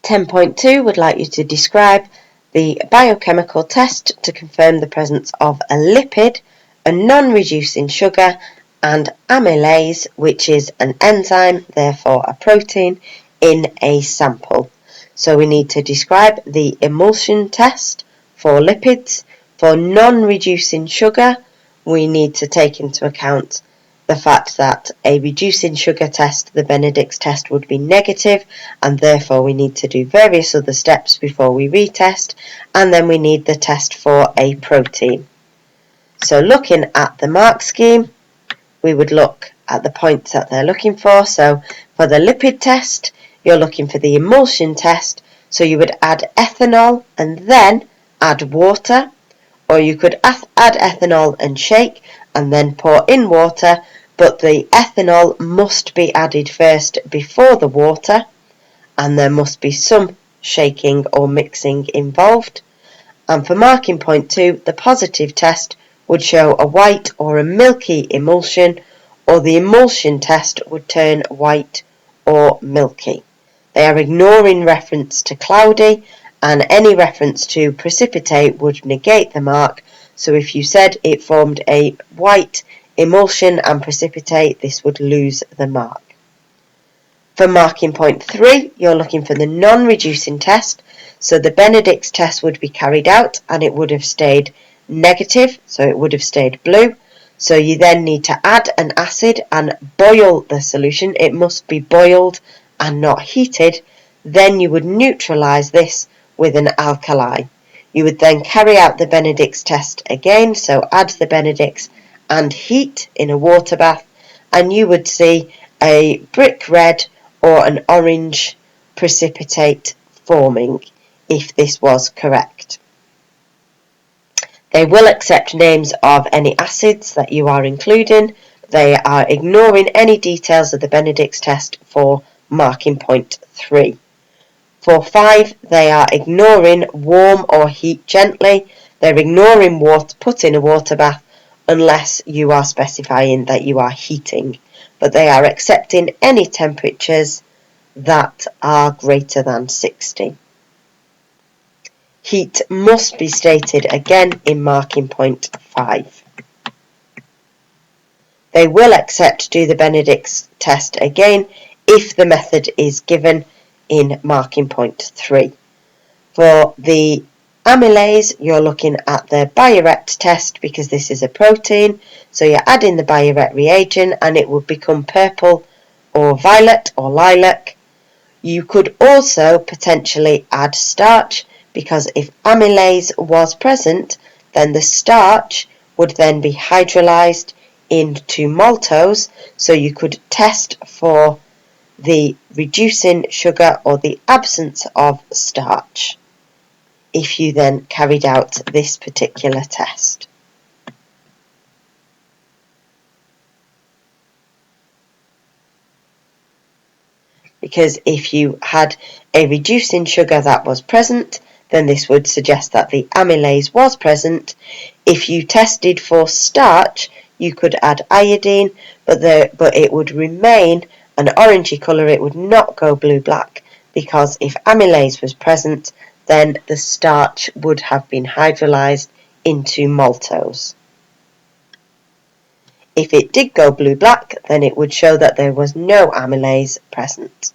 10.2 would like you to describe the biochemical test to confirm the presence of a lipid, a non-reducing sugar, and amylase, which is an enzyme, therefore a protein, in a sample. So we need to describe the emulsion test for lipids. For non-reducing sugar, we need to take into account the fact that a reducing sugar test, the Benedict's test, would be negative, and therefore we need to do various other steps before we retest, and then we need the test for a protein. So looking at the mark scheme, we would look at the points that they're looking for. So for the lipid test, you're looking for the emulsion test, so you would add ethanol and then add water, or you could add ethanol and shake and then pour in water, but the ethanol must be added first before the water, and there must be some shaking or mixing involved. And for marking point 2, the positive test would show a white or a milky emulsion, or the emulsion test would turn white or milky. They are ignoring reference to cloudy, and any reference to precipitate would negate the mark. So if you said it formed a white emulsion and precipitate, this would lose the mark. For marking point 3, you're looking for the non-reducing test. So the Benedict's test would be carried out and it would have stayed negative, so it would have stayed blue. So you then need to add an acid and boil the solution. It must be boiled and not heated. Then you would neutralise this with an alkali. You would then carry out the Benedict's test again, so add the Benedict's and heat in a water bath, and you would see a brick red or an orange precipitate forming if this was correct. They will accept names of any acids that you are including. They are ignoring any details of the Benedict's test for marking point 3. For 5, they are ignoring warm or heat gently. They're ignoring water, put in a water bath, unless you are specifying that you are heating. But they are accepting any temperatures that are greater than 60. Heat must be stated again in marking point 5. They will accept do the Benedict's test again if the method is given in marking point 3. For the amylase, you're looking at the Biuret test because this is a protein. So you add in the Biuret reagent and it will become purple or violet or lilac. You could also potentially add starch, because if amylase was present, then the starch would then be hydrolyzed into maltose, so you could test for the reducing sugar or the absence of starch if you then carried out this particular test. Because if you had a reducing sugar that was present, then this would suggest that the amylase was present. If you tested for starch, you could add iodine, but it would remain an orangey colour. It would not go blue-black, because if amylase was present, then the starch would have been hydrolyzed into maltose. If it did go blue-black, then it would show that there was no amylase present.